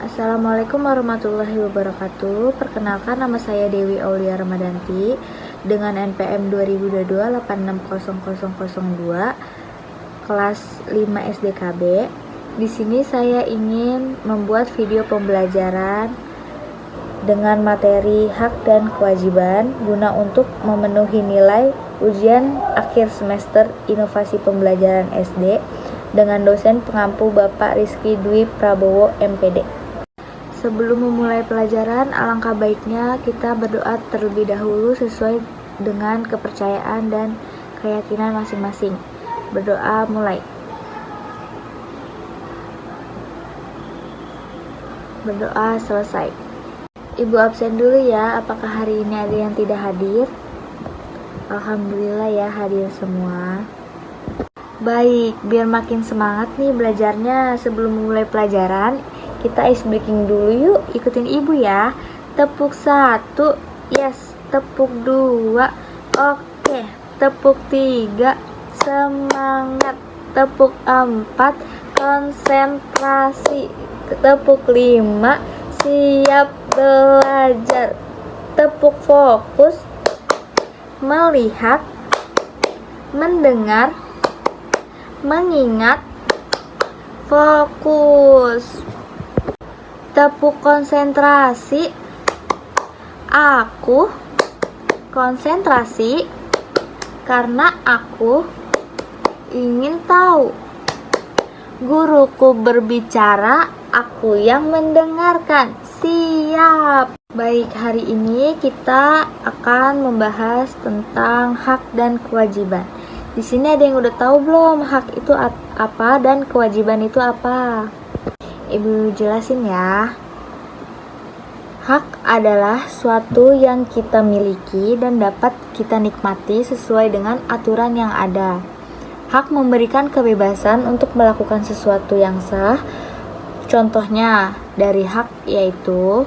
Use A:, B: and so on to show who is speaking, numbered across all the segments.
A: Assalamualaikum warahmatullahi wabarakatuh. Perkenalkan, nama saya Dewi Aulia Ramadanti dengan NPM 2022860002 kelas 5 SDKB. Di sini saya ingin membuat video pembelajaran dengan materi hak dan kewajiban guna untuk memenuhi nilai ujian akhir semester inovasi pembelajaran SD dengan dosen pengampu Bapak Rizky Dwi Prabowo MPD. Sebelum memulai pelajaran, alangkah baiknya kita berdoa terlebih dahulu sesuai dengan kepercayaan dan keyakinan masing-masing. Berdoa mulai. Berdoa selesai. Ibu absen dulu ya, apakah hari ini ada yang tidak hadir? Alhamdulillah ya, hadir semua. Baik, biar makin semangat nih belajarnya, sebelum memulai pelajaran, kita ice breaking dulu yuk, ikutin ibu ya. Tepuk 1, yes. Tepuk 2, oke. Tepuk 3, semangat. Tepuk 4, konsentrasi. Tepuk 5, siap belajar. Tepuk fokus, melihat, mendengar, mengingat, fokus. Tepuk konsentrasi, aku konsentrasi karena aku ingin tahu. Guruku berbicara, aku yang mendengarkan. Siap. Baik, hari ini kita akan membahas tentang hak dan kewajiban. Di sini ada yang udah tahu belum hak itu apa dan kewajiban itu apa? Ibu jelasin ya. Hak adalah suatu yang kita miliki dan dapat kita nikmati sesuai dengan aturan yang ada. Hak memberikan kebebasan untuk melakukan sesuatu yang sah. Contohnya dari hak yaitu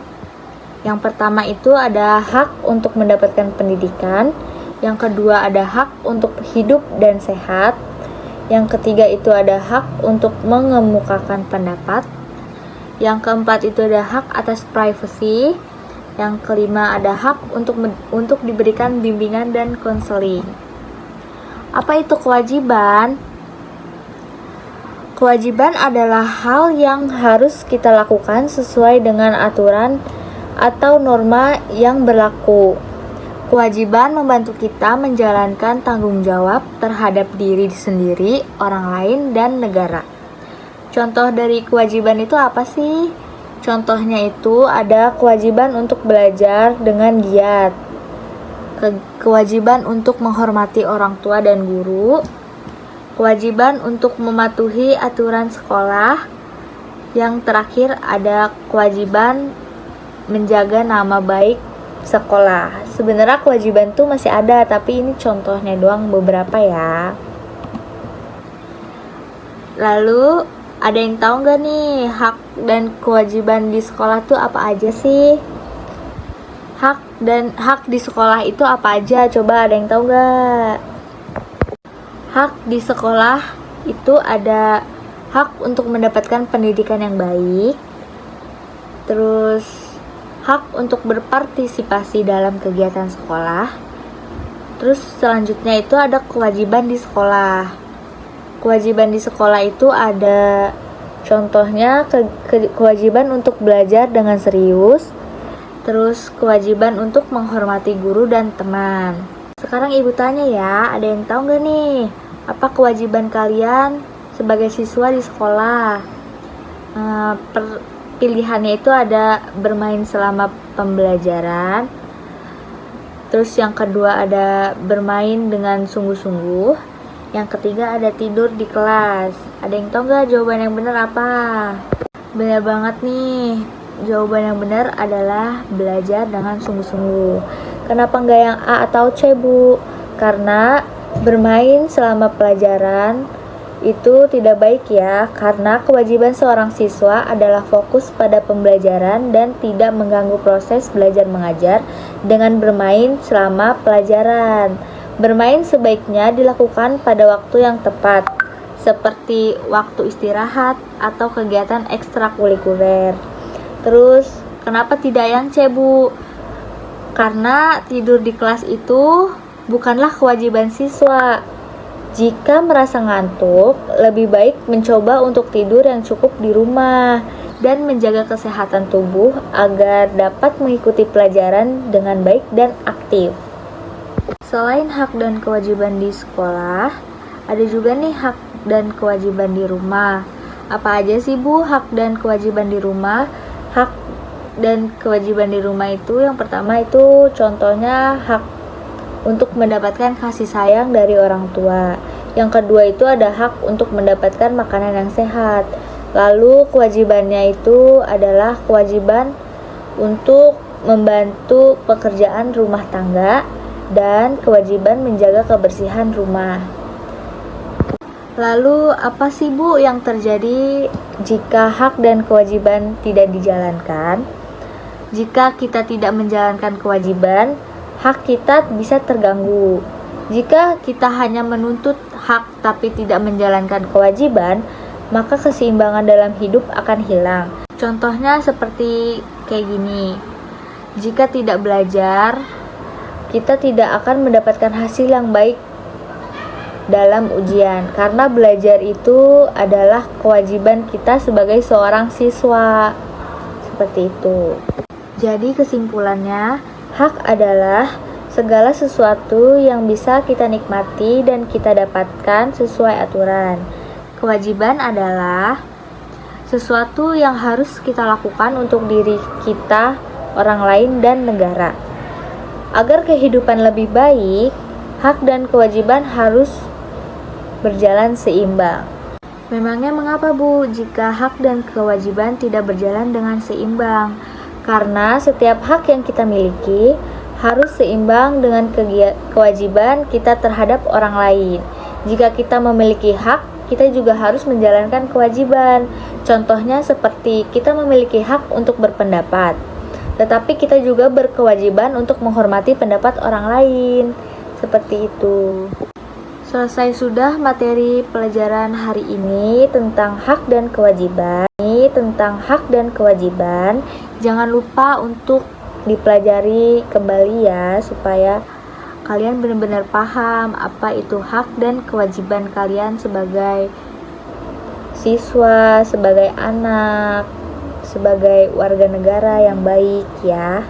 A: yang pertama itu ada hak untuk mendapatkan pendidikan, yang kedua ada hak untuk hidup dan sehat, yang ketiga itu ada hak untuk mengemukakan pendapat, yang keempat itu ada hak atas privasi, yang kelima ada hak untuk diberikan bimbingan dan konseling. Apa itu kewajiban? Kewajiban adalah hal yang harus kita lakukan sesuai dengan aturan atau norma yang berlaku. Kewajiban membantu kita menjalankan tanggung jawab terhadap diri sendiri, orang lain, dan negara. Contoh dari kewajiban itu apa sih? Contohnya itu ada kewajiban untuk belajar dengan giat, kewajiban untuk menghormati orang tua dan guru, kewajiban untuk mematuhi aturan sekolah, yang terakhir ada kewajiban menjaga nama baik sekolah. Sebenarnya kewajiban tuh masih ada, tapi ini contohnya doang beberapa ya. Lalu ada yang tahu nggak nih hak dan kewajiban di sekolah tuh apa aja sih? Hak di sekolah itu apa aja? Coba ada yang tahu nggak? Hak di sekolah itu ada hak untuk mendapatkan pendidikan yang baik, terus hak untuk berpartisipasi dalam kegiatan sekolah, terus selanjutnya itu ada kewajiban di sekolah. Kewajiban di sekolah itu ada contohnya kewajiban untuk belajar dengan serius, terus kewajiban untuk menghormati guru dan teman. Sekarang ibu tanya ya, ada yang tahu nggak nih apa kewajiban kalian sebagai siswa di sekolah? Pilihannya itu ada bermain selama pembelajaran, terus yang kedua ada bermain dengan sungguh-sungguh, yang ketiga ada tidur di kelas. Ada yang tahu nggak jawaban yang benar apa? Benar banget nih, jawaban yang benar adalah belajar dengan sungguh-sungguh. Kenapa nggak yang A atau C, Bu? Karena bermain selama pelajaran itu tidak baik ya, karena kewajiban seorang siswa adalah fokus pada pembelajaran dan tidak mengganggu proses belajar mengajar dengan bermain selama pelajaran. Bermain sebaiknya dilakukan pada waktu yang tepat, seperti waktu istirahat atau kegiatan ekstrakurikuler. Terus kenapa tidak yang C, Bu? Karena tidur di kelas itu bukanlah kewajiban siswa. Jika merasa ngantuk, lebih baik mencoba untuk tidur yang cukup di rumah dan menjaga kesehatan tubuh agar dapat mengikuti pelajaran dengan baik dan aktif. Selain hak dan kewajiban di sekolah, ada juga nih hak dan kewajiban di rumah. Apa aja sih, Bu, hak dan kewajiban di rumah? Hak dan kewajiban di rumah itu yang pertama itu contohnya hak untuk mendapatkan kasih sayang dari orang tua. Yang kedua itu ada hak untuk mendapatkan makanan yang sehat. Lalu kewajibannya itu adalah kewajiban untuk membantu pekerjaan rumah tangga dan kewajiban menjaga kebersihan rumah. Lalu apa sih, Bu, yang terjadi jika hak dan kewajiban tidak dijalankan? Jika kita tidak menjalankan kewajiban, hak kita bisa terganggu. Jika kita hanya menuntut hak tapi tidak menjalankan kewajiban, maka keseimbangan dalam hidup akan hilang. Contohnya seperti kayak gini. Jika tidak belajar, kita tidak akan mendapatkan hasil yang baik dalam ujian, karena belajar itu adalah kewajiban kita sebagai seorang siswa. Seperti itu. Jadi kesimpulannya, hak adalah segala sesuatu yang bisa kita nikmati dan kita dapatkan sesuai aturan. Kewajiban adalah sesuatu yang harus kita lakukan untuk diri kita, orang lain, dan negara. Agar kehidupan lebih baik, hak dan kewajiban harus berjalan seimbang. Memangnya mengapa, Bu, jika hak dan kewajiban tidak berjalan dengan seimbang? Karena setiap hak yang kita miliki harus seimbang dengan kewajiban kita terhadap orang lain. Jika kita memiliki hak, kita juga harus menjalankan kewajiban. Contohnya seperti kita memiliki hak untuk berpendapat, tetapi kita juga berkewajiban untuk menghormati pendapat orang lain. Seperti itu. Selesai sudah materi pelajaran hari ini tentang hak dan kewajiban. Jangan lupa untuk dipelajari kembali ya, supaya kalian benar-benar paham apa itu hak dan kewajiban kalian sebagai siswa, sebagai anak, sebagai warga negara yang baik ya.